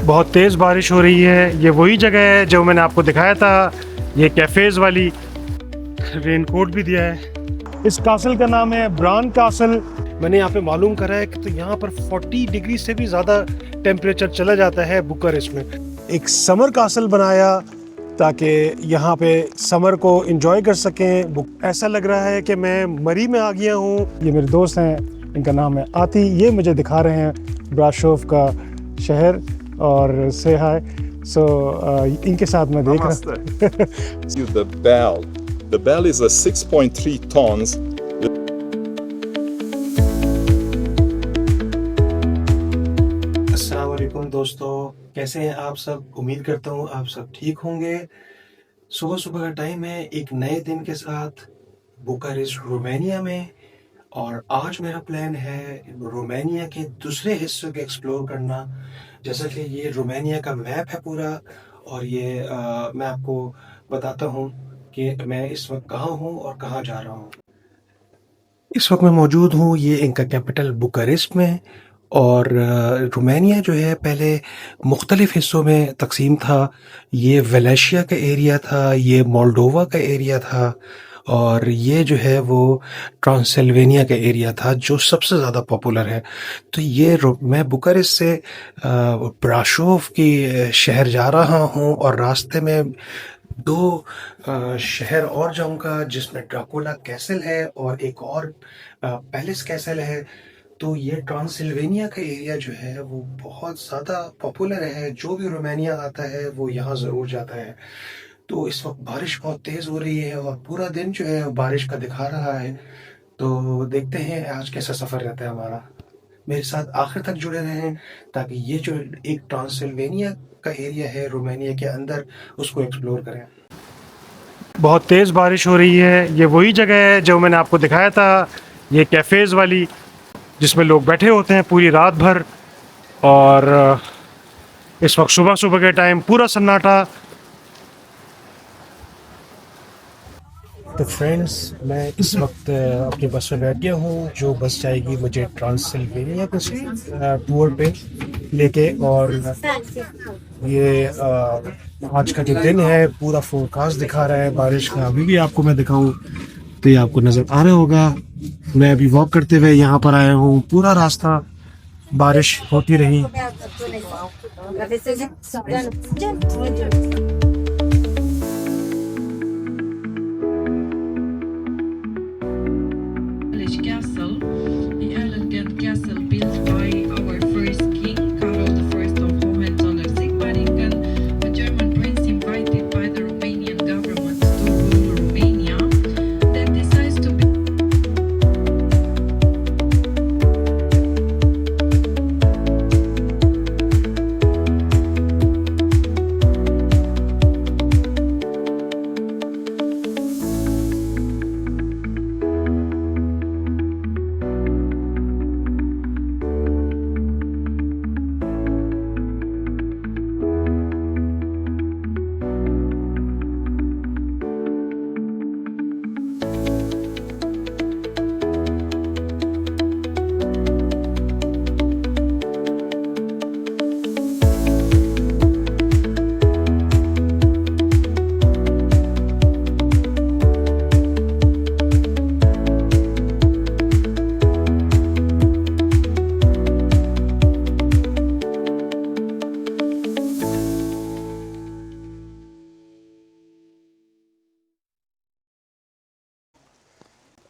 बहुत तेज़ बारिश हो रही है। ये वही जगह है जो मैंने आपको दिखाया था, ये कैफ़ेज़ वाली। रेनकोट भी दिया है। इस कासल का नाम है ब्रान कासल। मैंने यहाँ पे मालूम करा है कि तो यहाँ पर 40 डिग्री से भी ज़्यादा टेम्परेचर चला जाता है बुखारेस्ट में। एक समर कासल बनाया ताकि यहाँ पे समर को एंजॉय कर सकें। ऐसा लग रहा है कि मैं मरी में आ गया हूँ। ये मेरे दोस्त हैं, इनका नाम है आती। ये मुझे दिखा रहे हैं ब्राशोव का शहर और से हाय। सो इनके साथ मैं देख रहा हूँ। The bell is a 6.3 tons. अस्सलाम वालेकुम दोस्तों, कैसे हैं आप सब? उम्मीद करता हूँ आप सब ठीक होंगे। सुबह सुबह का टाइम है एक नए दिन के साथ बुखारेस्ट रोमानिया में। और आज मेरा प्लान है रोमानिया के दूसरे हिस्सों को एक्सप्लोर करना। जैसा कि ये रोमानिया का मैप है पूरा, और ये मैं आपको बताता हूँ कि मैं इस वक्त कहाँ हूँ और कहाँ जा रहा हूँ। इस वक्त मैं मौजूद हूँ ये इनका कैपिटल बुखारेस्ट में। और रोमानिया जो है पहले मुख्तलिफ हिस्सों में तकसीम था। ये वेलेशिया का एरिया था, ये मोल्डोवा का एरिया था, और ये जो है वो ट्रांसिल्वेनिया का एरिया था जो सबसे ज़्यादा पॉपुलर है। तो ये मैं बुखारेस्ट से ब्राशोव की शहर जा रहा हूँ, और रास्ते में दो शहर और जाऊंगा जिसमें ड्राकुला कैसल है और एक और पैलेस कैसल है। तो ये ट्रांसिल्वेनिया का एरिया जो है वो बहुत ज़्यादा पॉपुलर है। जो भी रोमानिया आता है वो यहाँ ज़रूर जाता है। तो इस वक्त बारिश बहुत तेज़ हो रही है और पूरा दिन जो है बारिश का दिखा रहा है। तो देखते हैं आज कैसा सफ़र रहता है हमारा। मेरे साथ आखिर तक जुड़े रहें ताकि ये जो एक ट्रांसिल्वेनिया का एरिया है रोमानिया के अंदर, उसको एक्सप्लोर करें। बहुत तेज़ बारिश हो रही है। ये वही जगह है जो मैंने आपको दिखाया था, ये कैफ़ेज़ वाली, जिसमें लोग बैठे होते हैं पूरी रात भर। और इस वक्त सुबह सुबह के टाइम पूरा सन्नाटा। तो फ्रेंड्स, मैं इस वक्त अपनी बस में बैठ गया हूँ। जो बस जाएगी मुझे ट्रांसिल्वेनिया के टूर पे लेके। और ये आज का जो दिन है पूरा फोरकास्ट दिखा रहा है बारिश का। अभी भी आपको मैं दिखाऊं तो ये आपको नज़र आ रहा होगा। मैं अभी वॉक करते हुए यहाँ पर आया हूँ। पूरा रास्ता बारिश होती रही। Castle, the elegant castle built by our first king, Karol I of Hohenzollern-Sigmaringen, a German prince invited by the Romanian government to rule Romania, that decides to be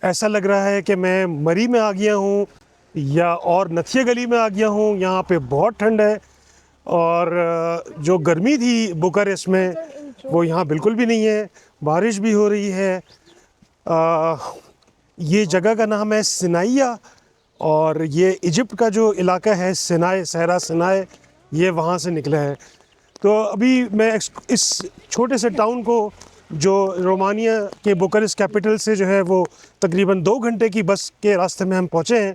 ऐसा लग रहा है कि मैं मरी में आ गया हूँ या और नथिया गली में आ गया हूँ। यहाँ पे बहुत ठंड है, और जो गर्मी थी बुखारेस्ट में वो यहाँ बिल्कुल भी नहीं है। बारिश भी हो रही है। ये जगह का नाम है सिनाइया, और ये इजिप्ट का जो इलाका है सिनाई, सहरा सिनाई, ये वहाँ से निकला है। तो अभी मैं इस छोटे से टाउन को, जो रोमानिया के बुखारेस्ट कैपिटल से जो है वो तकरीबन 2 घंटे की बस के रास्ते में हम पहुँचे हैं।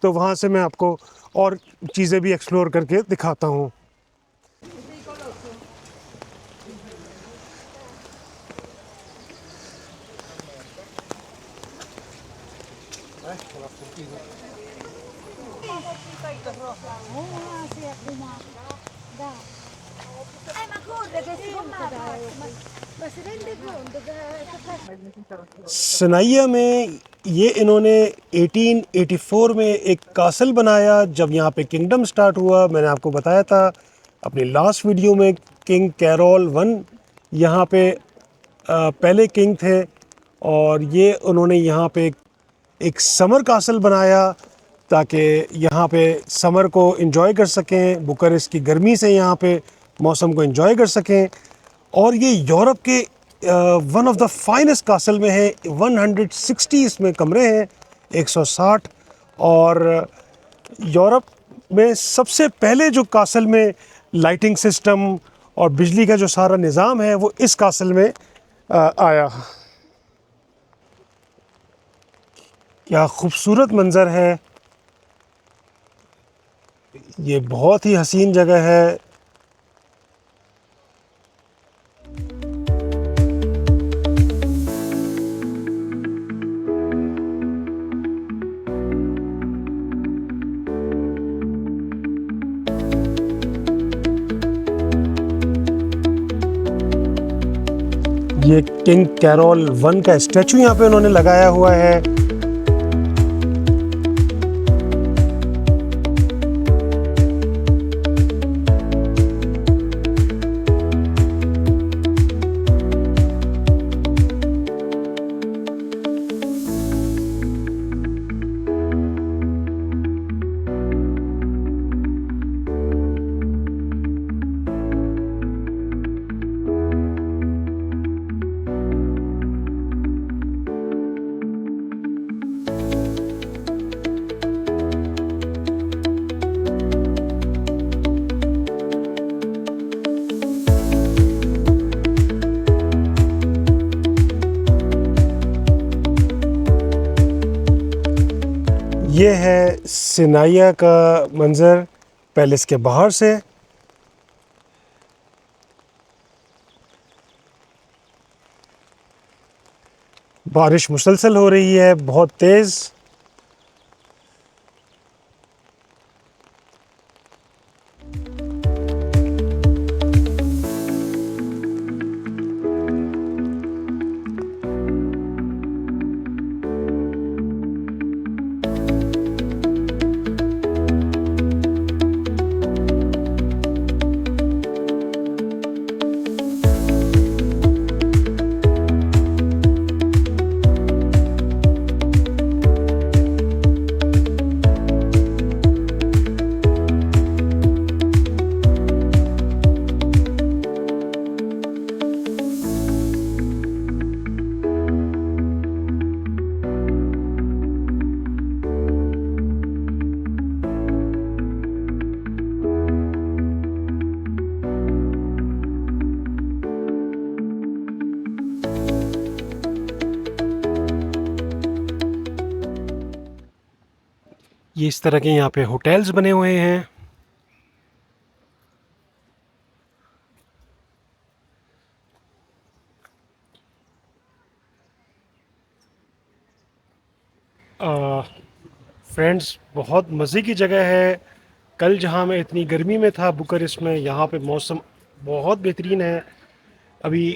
तो वहाँ से मैं आपको और चीज़ें भी एक्सप्लोर करके दिखाता हूँ। सनाइया में ये इन्होंने 1884 में एक कासल बनाया जब यहाँ पे किंगडम स्टार्ट हुआ। मैंने आपको बताया था अपनी लास्ट वीडियो में, किंग कैरोल वन यहाँ पे पहले किंग थे, और ये उन्होंने यहाँ पे एक समर कासल बनाया ताकि यहाँ पे समर को एंजॉय कर सकें, बुखारेस्ट की गर्मी से यहाँ पे मौसम को एंजॉय कर सकें। और ये यूरोप के one of the finest castle में है। 160 इसमें कमरे हैं, 160। और यूरोप में सबसे पहले जो कासल में लाइटिंग सिस्टम और बिजली का जो सारा निज़ाम है वो इस कासल में आया। क्या खूबसूरत मंज़र है, ये बहुत ही हसीन जगह है। ये किंग कैरोल वन का स्टैचू यहाँ पे उन्होंने लगाया हुआ है। ये है सिनाइया का मंज़र पैलेस के बाहर से। बारिश मुसलसल हो रही है, बहुत तेज़। ये इस तरह के यहाँ पे होटल्स बने हुए हैं। फ्रेंड्स, बहुत मज़े की जगह है। कल जहाँ मैं इतनी गर्मी में था बुखारेस्ट में, यहाँ पे मौसम बहुत बेहतरीन है। अभी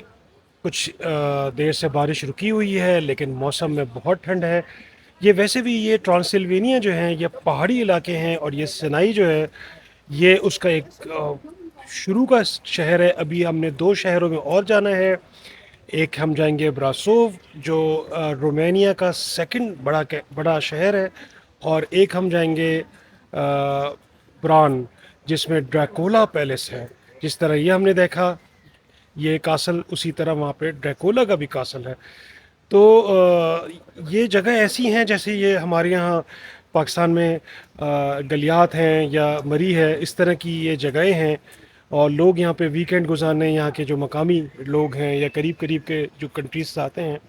कुछ देर से बारिश रुकी हुई है, लेकिन मौसम में बहुत ठंड है। ये वैसे भी ये ट्रांसिल्वेनिया जो है ये पहाड़ी इलाके हैं, और ये सिनाई जो है ये उसका एक शुरू का शहर है। अभी हमने 2 शहरों में और जाना है। एक हम जाएंगे ब्रासोव जो रोमानिया का सेकंड बड़ा शहर है, और एक हम जाएंगे ब्रान जिसमें ड्रैकुला पैलेस है। जिस तरह ये हमने देखा ये कासल, उसी तरह वहाँ पे ड्रैकुला का भी कासल है। तो ये जगह ऐसी हैं जैसे ये हमारे यहाँ पाकिस्तान में गलियात हैं या मरी है, इस तरह की ये जगहें हैं। और लोग यहाँ पे वीकेंड गुजारने, यहाँ के जो मकामी लोग हैं या करीब करीब के जो कंट्रीज से आते हैं,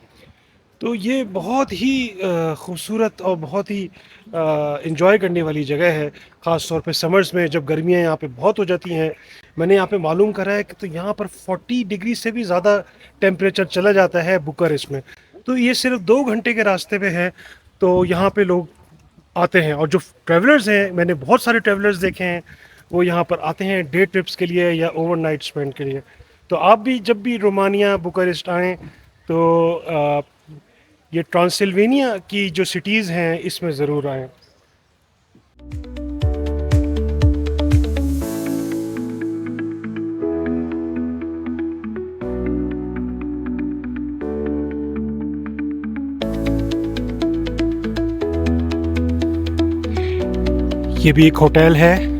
तो ये बहुत ही ख़ूबसूरत और बहुत ही इन्जॉय करने वाली जगह है। ख़ास तौर पे समर्स में जब गर्मियाँ यहाँ पे बहुत हो जाती हैं। मैंने यहाँ पे मालूम करा है कि तो यहाँ पर 40 डिग्री से भी ज़्यादा टेम्परेचर चला जाता है बुखारेस्ट में। तो ये सिर्फ 2 घंटे के रास्ते पे है, तो यहाँ पे लोग आते हैं। और जो ट्रैवलर्स हैं, मैंने बहुत सारे ट्रैवलर्स देखे हैं, वो यहाँ पर आते हैं डे ट्रिप्स के लिए या ओवरनाइट स्पेंड के लिए। तो आप भी जब भी रोमानिया बुखारेस्ट आएँ तो ये ट्रांसिल्वेनिया की जो सिटीज़ हैं इसमें ज़रूर आएँ। ये भी एक होटल है।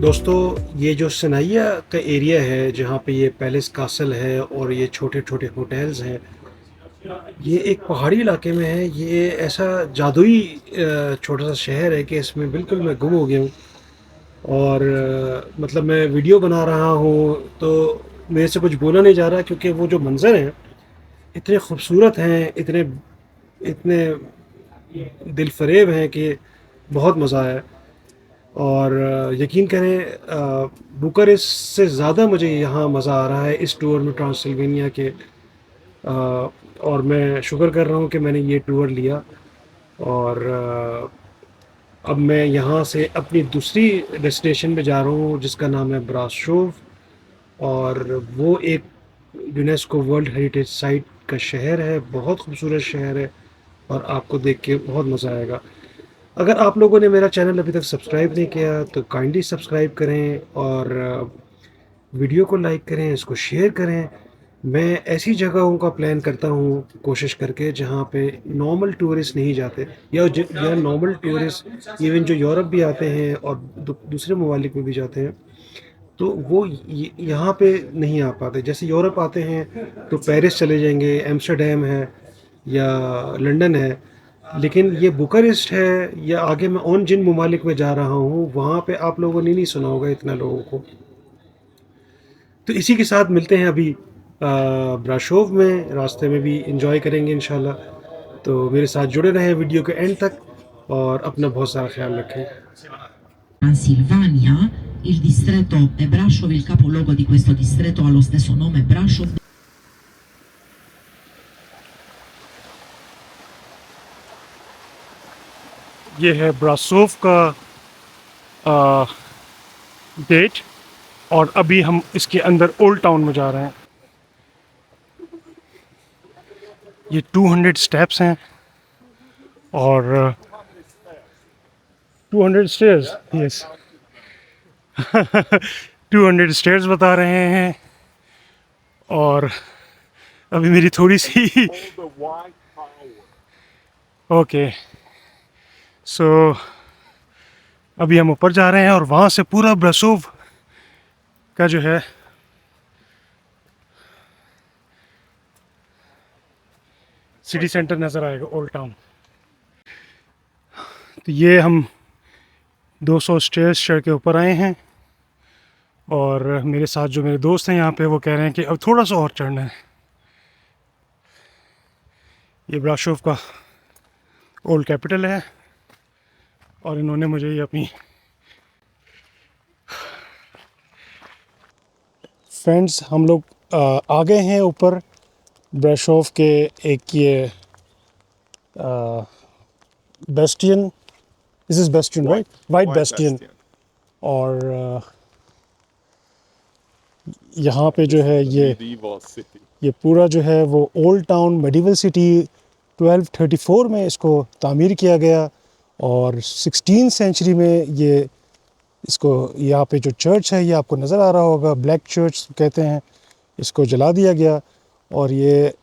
दोस्तों ये जो सनाइया का एरिया है जहाँ पे ये पैलेस कासल है और ये छोटे छोटे होटल्स हैं, ये एक पहाड़ी इलाके में है। ये ऐसा जादुई छोटा सा शहर है कि इसमें बिल्कुल मैं गुम हो गया हूँ। और मतलब मैं वीडियो बना रहा हूँ तो मेरे से कुछ बोला नहीं जा रहा, क्योंकि वो जो मंज़र हैं इतने खूबसूरत हैं, इतने इतने दिल फरेब हैं कि बहुत मज़ा आया। और यकीन करें बुखारेस्ट से ज़्यादा मुझे यहाँ मज़ा आ रहा है इस टूर में ट्रांसिल्वेनिया के। और मैं शुक्र कर रहा हूँ कि मैंने ये टूर लिया। और अब मैं यहाँ से अपनी दूसरी डेस्टिनेशन पे जा रहा हूँ जिसका नाम है ब्रासोव। और वो एक यूनेस्को वर्ल्ड हेरिटेज साइट का शहर है, बहुत खूबसूरत शहर है और आपको देख के बहुत मज़ा आएगा। अगर आप लोगों ने मेरा चैनल अभी तक सब्सक्राइब नहीं किया तो काइंडली सब्सक्राइब करें और वीडियो को लाइक करें, इसको शेयर करें। मैं ऐसी जगहों का प्लान करता हूँ कोशिश करके जहाँ पे नॉर्मल टूरिस्ट नहीं जाते, या नॉर्मल टूरिस्ट इवन जो यूरोप भी आते हैं और दूसरे ममालिक में भी जाते हैं तो वो यहाँ पे नहीं आ पाते। जैसे यूरोप आते हैं तो पेरिस चले जाएंगे, एम्स्टर्डम है या लंदन है, लेकिन ये बुखारेस्ट है या आगे मैं और जिन ममालिक में जा रहा हूँ वहाँ पे आप लोगों ने नहीं सुना होगा इतना लोगों को। तो इसी के साथ मिलते हैं अभी ब्राशोव में, रास्ते में भी इंजॉय करेंगे इंशाल्लाह। तो मेरे साथ जुड़े रहें वीडियो के एंड तक और अपना बहुत सारा ख्याल रखें। Transilvania, il distretto è Brasov, il capoluogo di questo distretto ha lo stesso nome, Brasov. ये है ब्रासोव का गेट और अभी हम इसके अंदर ओल्ड टाउन में जा रहे हैं। ये 200 स्टेप्स हैं और 200 स्टेयर्स, यस 200 स्टेयर्स बता रहे हैं। और अभी मेरी थोड़ी सी ओके सो अभी हम ऊपर जा रहे हैं और वहाँ से पूरा ब्रासोव का जो है सिटी सेंटर नज़र आएगा, ओल्ड टाउन। तो ये हम 200 स्टेयर्स चढ़ के ऊपर आए हैं और मेरे साथ जो मेरे दोस्त हैं यहाँ पे वो कह रहे हैं कि अब थोड़ा सा और चढ़ना है। ये ब्रासोव का ओल्ड कैपिटल है और इन्होंने मुझे ये अपनी फ्रेंड्स, हम लोग आ गए हैं ऊपर ब्रासोव के एक ये bastion, this is bastion right, white bastion. और यहाँ पे जो है ये पूरा जो है वो ओल्ड टाउन मेडिवल सिटी 1234 में इसको तामीर किया गया और 16 सेंचुरी में ये इसको यहाँ पे जो चर्च है ये आपको नज़र आ रहा होगा, ब्लैक चर्च कहते हैं, इसको जला दिया गया। और ये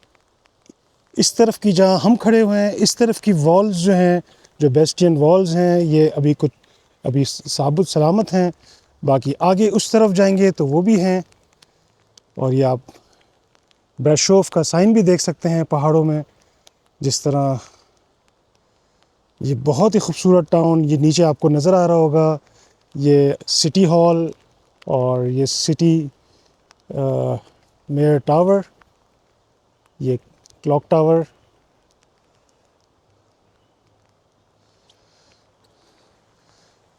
इस तरफ की जहाँ हम खड़े हुए हैं इस तरफ की वॉल्स जो हैं, जो बेस्टियन वॉल्स हैं, ये अभी साबुत सलामत हैं। बाकी आगे उस तरफ जाएंगे तो वो भी हैं। और ये आप ब्रैशोव का साइन भी देख सकते हैं पहाड़ों में। जिस तरह ये बहुत ही खूबसूरत टाउन, ये नीचे आपको नज़र आ रहा होगा, ये सिटी हॉल और ये सिटी मेयर टावर, ये क्लॉक टावर।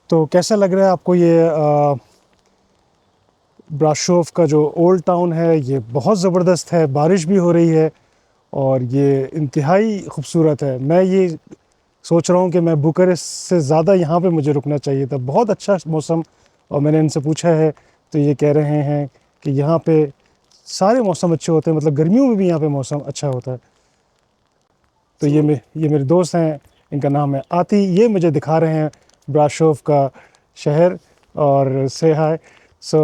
तो कैसा लग रहा है आपको ये ब्राशोव का जो ओल्ड टाउन है? ये बहुत ज़बरदस्त है, बारिश भी हो रही है और ये इंतहाई खूबसूरत है। मैं ये सोच रहा हूँ कि मैं बुकारेस्ट से ज़्यादा यहाँ पे मुझे रुकना चाहिए था। बहुत अच्छा मौसम, और मैंने इनसे पूछा है तो ये कह रहे हैं कि यहाँ पे सारे मौसम अच्छे होते हैं, मतलब गर्मियों में भी यहाँ पे मौसम अच्छा होता है। तो ये मेरे दोस्त हैं, इनका नाम है आती, ये मुझे दिखा रहे हैं ब्राशोव का शहर और से हाय। सो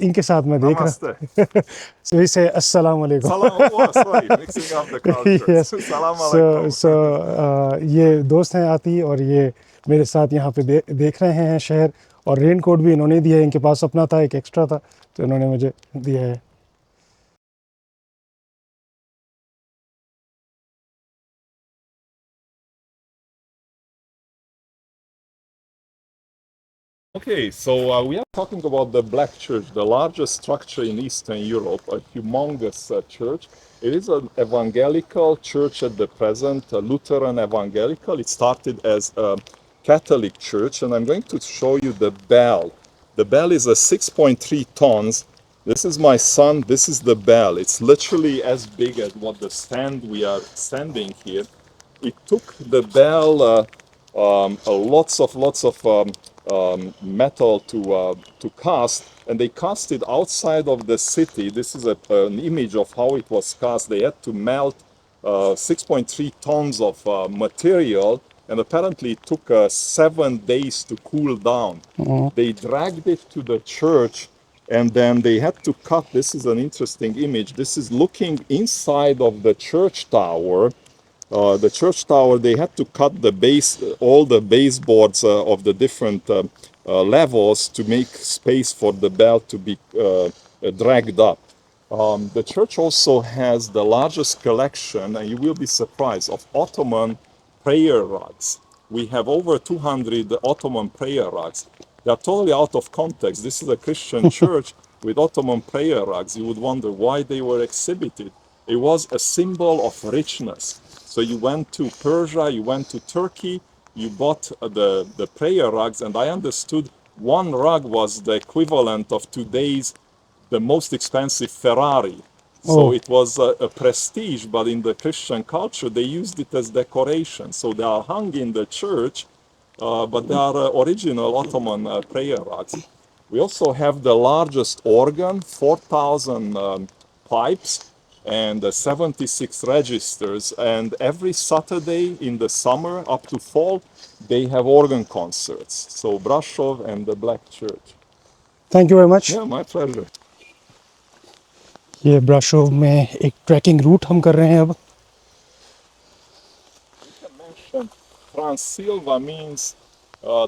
इनके साथ मैं देख रहा सो इसे अस्सलाम वालेकुम। Sorry, mixing up the cultures. Yes. Salam So, alaikum. so ये दोस्त हैं आती, और ये मेरे साथ यहाँ पे देख रहे हैं शहर। और रेन कोट भी इन्होंने दिया है, इनके पास अपना था, एक एक्स्ट्रा था तो इन्होंने मुझे दिया है। Okay, so we are talking about the Black Church, the largest structure in Eastern Europe, a humongous church. It is an evangelical church at the present, a Lutheran evangelical. It started as a Catholic church, and I'm going to show you the bell. The bell is a 6.3 tons. This is my son, this is the bell. It's literally as big as what the stand we are standing here. It took the bell lots of metal to cast, and they cast it outside of the city. This is an image of how it was cast. They had to melt 6.3 tons of material, and apparently it took 7 days to cool down. They dragged it to the church, and then they had to cut. This is an interesting image. This is looking inside of the church tower. The church tower, they had to cut the base, all the baseboards of the different levels to make space for the bell to be dragged up. The church also has the largest collection, and you will be surprised, of Ottoman prayer rugs. We have over 200 Ottoman prayer rugs. They are totally out of context. This is a Christian church with Ottoman prayer rugs. You would wonder why they were exhibited. It was a symbol of richness. So you went to Persia, you went to Turkey, you bought the prayer rugs, and I understood one rug was the equivalent of today's the most expensive Ferrari. So it was a prestige, but in the Christian culture, they used it as decoration. So they are hung in the church, but they are original Ottoman prayer rugs. We also have the largest organ, 4,000 pipes, and 76 registers. And every Saturday in the summer up to fall, they have organ concerts. So Brasov and the Black Church. Thank you very much. Yeah, my pleasure. ये ब्राशोव में एक trekking route हम कर रहे हैं अब। Transilva means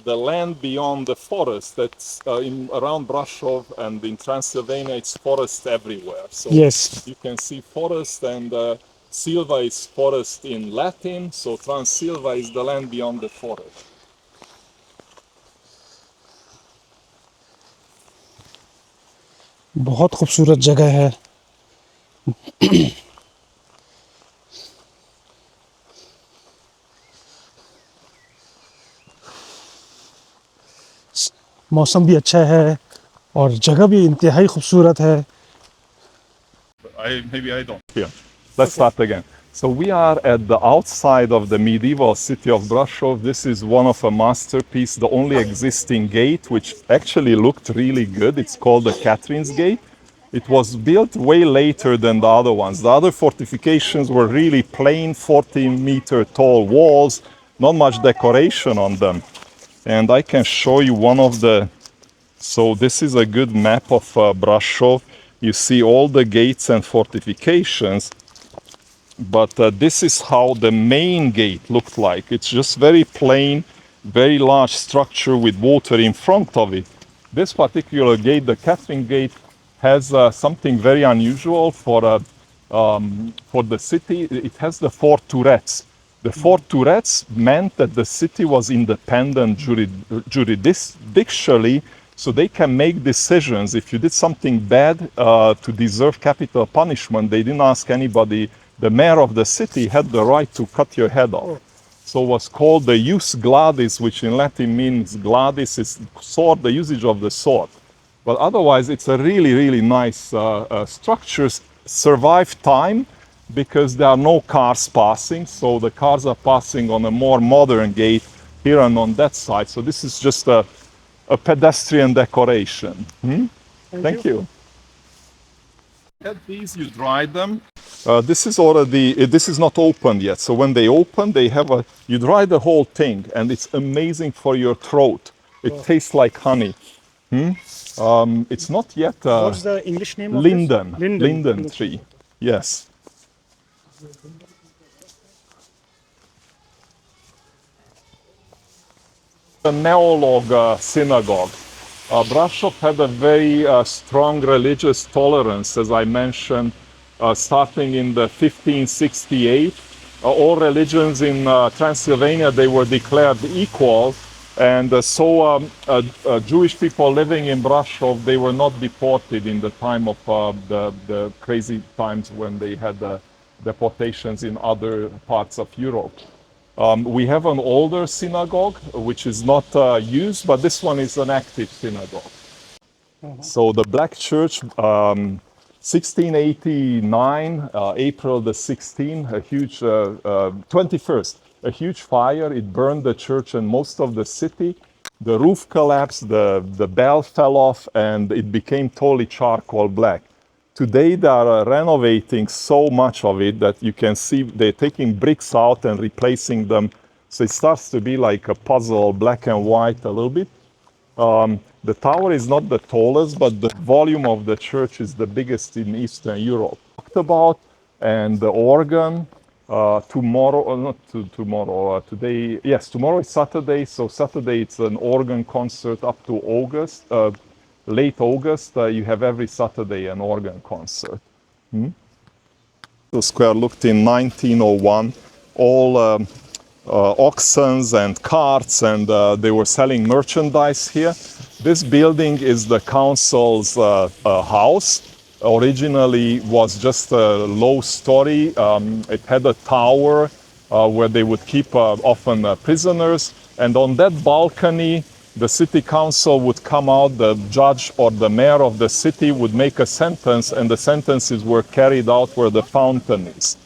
the land beyond the forest. That's around Brasov, and in Transylvania it's forest everywhere. So Yes. you can see forest, and Silva is forest in Latin, so Transilva is the land beyond the forest. बहुत खूबसूरत जगह है। मौसम भी अच्छा है और जगह भी इंतहाई खूबसूरत है। Maybe I don't. Yeah. Let's start again. So we are at the outside of the medieval city of Brasov. This is one of a masterpiece, the only existing gate, which actually looked really good. It's called the Catherine's Gate. It was built way later than the other ones. The other fortifications were really plain 40-meter tall walls, not much decoration on them. And I can show you one of the... So this is a good map of Brasov. You see all the gates and fortifications, but this is how the main gate looked like. It's just very plain, very large structure with water in front of it. This particular gate, the Catherine Gate, has something very unusual for the city. It has the four turrets. The four turrets meant that the city was independent jurisdictionally, so they can make decisions. If you did something bad to deserve capital punishment, they didn't ask anybody. The mayor of the city had the right to cut your head off. So it was called the jus gladis, which in Latin means gladis is sword, the usage of the sword. But otherwise, it's a really, really nice structures. Survive time because there are no cars passing. So the cars are passing on a more modern gate here and on that side. So this is just a pedestrian decoration. Thank you. At these, you dry them. This is not opened yet. So when they open, you dry the whole thing, and it's amazing for your throat. It tastes like honey. It's not yet What's the English name of linden. this? Linden tree. Yes. The Neolog synagogue. Brasov had a very strong religious tolerance, as I mentioned, starting in the 1568. All religions in Transylvania, they were declared equal. And so Jewish people living in Brasov, they were not deported in the time of the crazy times when they had deportations in other parts of Europe. We have an older synagogue, which is not used, but this one is an active synagogue. So the Black Church, 1689, April the 16th, a huge, 21st, a huge fire. It burned the church and most of the city. The roof collapsed, the bell fell off, and it became totally charcoal black. Today they are renovating so much of it that you can see they're taking bricks out and replacing them. So it starts to be like a puzzle, black and white a little bit. The tower is not the tallest, but the volume of the church is the biggest in Eastern Europe. Talked about, and the organ. Tomorrow, today, yes, tomorrow is Saturday. So Saturday it's an organ concert up to August. Late August, you have every Saturday an organ concert. The square looked in 1901, all oxens and carts, and they were selling merchandise here. This building is the council's house. Originally was just a low story. It had a tower where they would keep often prisoners, and on that balcony the city council would come out, the judge or the mayor of the city would make a sentence, and the sentences were carried out where the fountain is.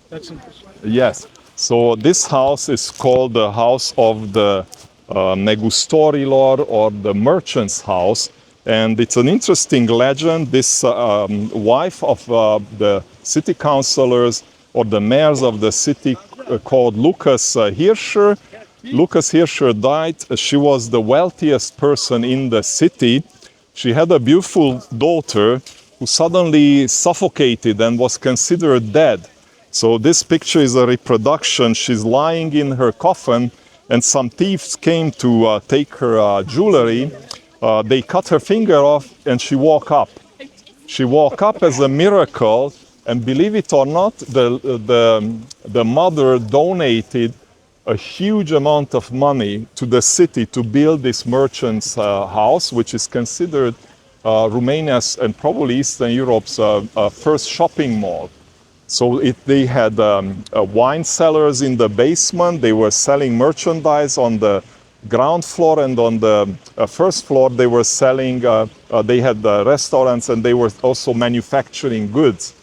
That's interesting. Yes. So this house is called the House of the Negustorilor, or the Merchant's House. And it's an interesting legend. This wife of the city councilors or the mayors of the city called Lucas Hirscher. Lucas Hirscher died. She was the wealthiest person in the city. She had a beautiful daughter who suddenly suffocated and was considered dead. So this picture is a reproduction. She's lying in her coffin, and some thieves came to take her jewelry. They cut her finger off, and she woke up. She woke up as a miracle, and believe it or not, the mother donated a huge amount of money to the city to build this merchant's house, which is considered Romania's and probably Eastern Europe's first shopping mall. So they had wine cellars in the basement. They were selling merchandise on the ground floor, and on the first floor they were selling, they had restaurants, and they were also manufacturing goods.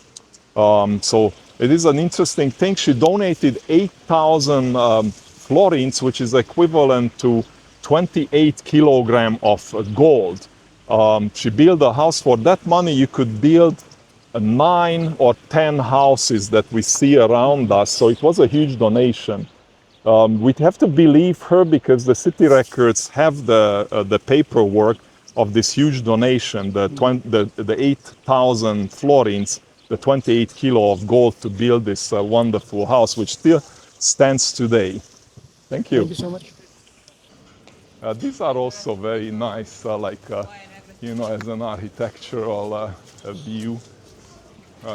So it is an interesting thing. She donated 8,000 florins, which is equivalent to 28 kilograms of gold. She built a house. For that money you could build 9 or 10 houses that we see around us. So it was a huge donation. We have to believe her because the city records have the paperwork of this huge donation, the 8,000 florins, the 28 kilo of gold to build this wonderful house, which still stands today. Thank you. Thank you so much. These are also very nice, you know, as an architectural view.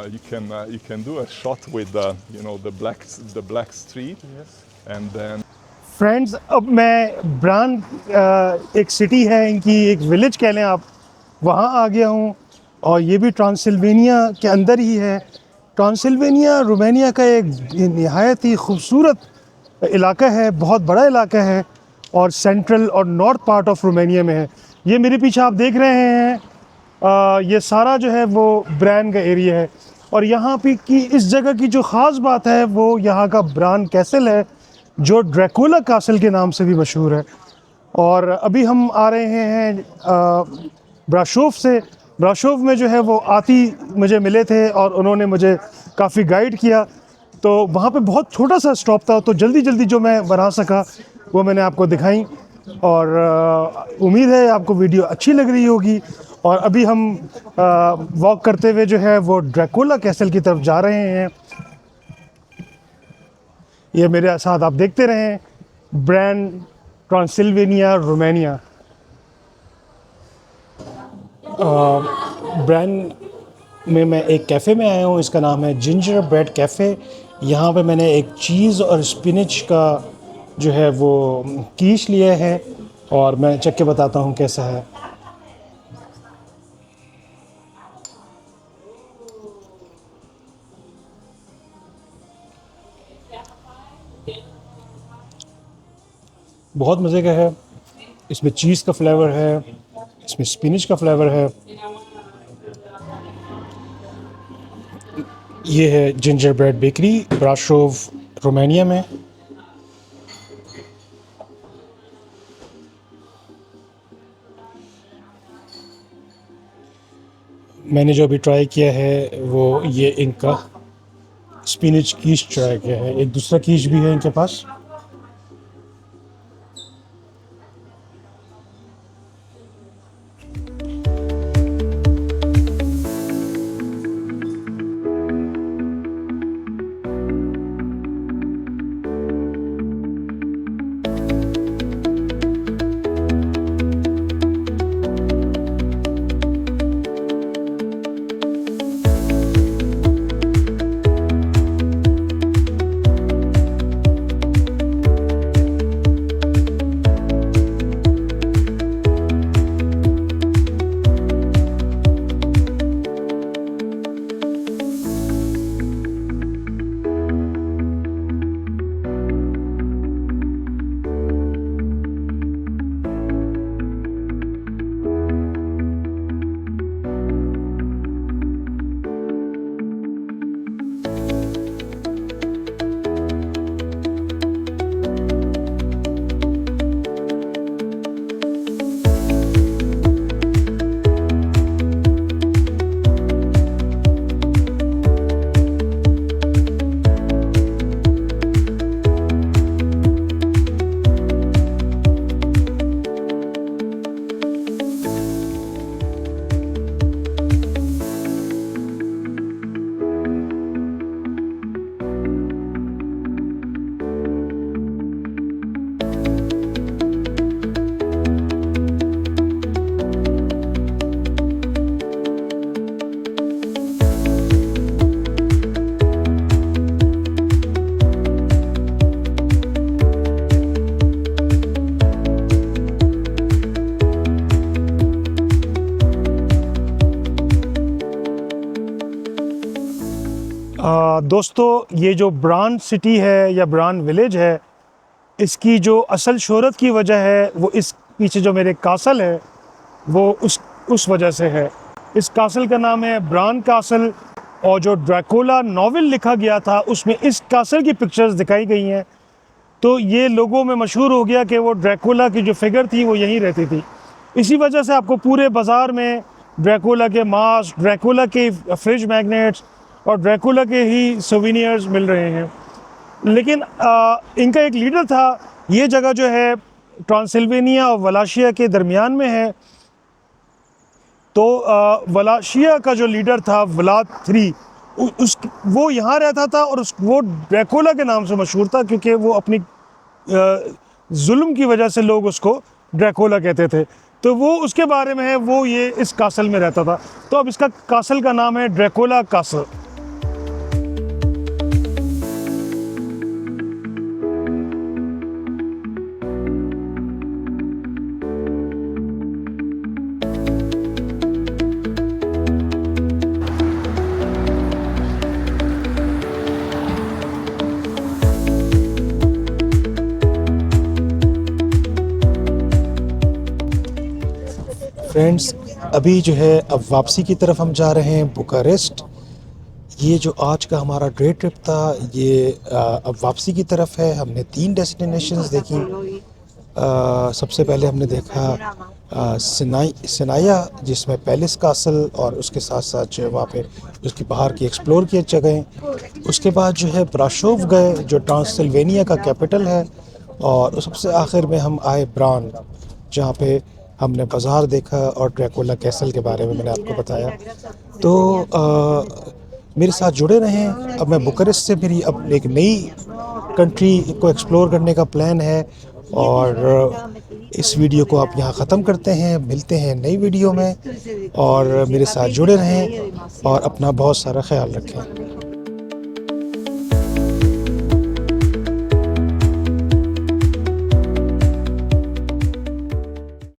You can do a shot with you know, the black street, and then friends, अब मैं bran, एक city है इनकी, एक village कह लें आप, वहाँ आ गया हूँ और ये भी ट्रांसिल्वेनिया के अंदर ही है। ट्रांसिल्वेनिया रोमानिया का एक नहायत ही खूबसूरत इलाका है, बहुत बड़ा इलाका है और सेंट्रल और नॉर्थ पार्ट ऑफ रोमानिया में है। ये मेरे पीछे आप देख रहे हैं, ये सारा जो है वो ब्रान का एरिया है और यहाँ पे की इस जगह की जो ख़ास बात है वो यहाँ का ब्रान कैसल है, जो ड्रैकुला कासल के नाम से भी मशहूर है। और अभी हम आ रहे हैं ब्राशोव से। ब्राशोव में जो है वो आती मुझे मिले थे और उन्होंने मुझे काफ़ी गाइड किया, तो वहाँ पे बहुत छोटा सा स्टॉप था, तो जल्दी जल्दी जो मैं बना सका वो मैंने आपको दिखाई और उम्मीद है आपको वीडियो अच्छी लग रही होगी। और अभी हम वॉक करते हुए जो है वो ड्रैकुला कैसल की तरफ जा रहे हैं। ये मेरे साथ आप देखते रहें, ब्रान, ट्रांसिल्वेनिया, रोमानिया। ब्रान में मैं एक कैफ़े में आया हूँ, इसका नाम है जिंजर ब्रेड कैफ़े। यहाँ पे मैंने एक चीज़ और स्पिनच का जो है वो कीश लिया है और मैं चख के बताता हूँ कैसा है। बहुत मज़े का है, इसमें चीज़ का फ्लेवर है, इसमें स्पिनच का फ्लेवर है। ये है जिंजर ब्रेड बेकरी, ब्राशोव, रोमानिया में। मैंने जो अभी ट्राई किया है वो ये इनका स्पिनच कीश ट्राई किया है। एक दूसरा कीश भी है इनके पास। दोस्तों, ये जो ब्रान सिटी है या ब्रान विलेज है, इसकी जो असल शोहरत की वजह है वो इस पीछे जो मेरे कासल है वो उस वजह से है। इस कासल का नाम है ब्रान कासल और जो ड्रैकुला नॉवेल लिखा गया था उसमें इस कासल की पिक्चर्स दिखाई गई हैं, तो ये लोगों में मशहूर हो गया कि वो ड्रैकुला की जो फिगर थी वो यहीं रहती थी। इसी वजह से आपको पूरे बाज़ार में ड्रैकुला के मास्क, ड्रैकुला के फ्रिज मैग्नेट्स और ड्रैकुला के ही सोवेनियर्स मिल रहे हैं। लेकिन इनका एक लीडर था। ये जगह जो है ट्रांसिल्वेनिया और वलाशिया के दरमियान में है। तो वलाशिया का जो लीडर था व्लाद III, वो यहाँ रहता था और वो ड्रैकुला के नाम से मशहूर था क्योंकि वो अपनी जुल्म की वजह से लोग उसको ड्रैकुला कहते थे। तो वो उसके बारे में है, वो ये इस कासल में रहता था। तो अब इसका कासल का नाम है ड्रैकुला कासल। फ्रेंड्स, अभी जो है अब वापसी की तरफ हम जा रहे हैं बुखारेस्ट। ये जो आज का हमारा डे ट्रिप था ये अब वापसी की तरफ है। हमने 3 डेस्टिनेशंस देखी। सबसे पहले हमने देखा सिनाया, जिसमें पैलेस कासल और उसके साथ साथ जो है वहाँ पे उसकी बाहर की एक्सप्लोर की जगह। उसके बाद जो है ब्राशोव गए, जो ट्रांसिल्वेनिया का कैपिटल है। और सबसे आखिर में हम आए ब्रान, जहाँ पे हमने बाज़ार देखा और ड्रैकुला कैसल के बारे में मैंने आपको बताया। तो मेरे साथ जुड़े रहें। अब मैं बुखारेस्ट से मेरी अब एक नई कंट्री को एक्सप्लोर करने का प्लान है। और इस वीडियो को आप यहाँ ख़त्म करते हैं। मिलते हैं नई वीडियो में, और मेरे साथ जुड़े रहें और अपना बहुत सारा ख्याल रखें।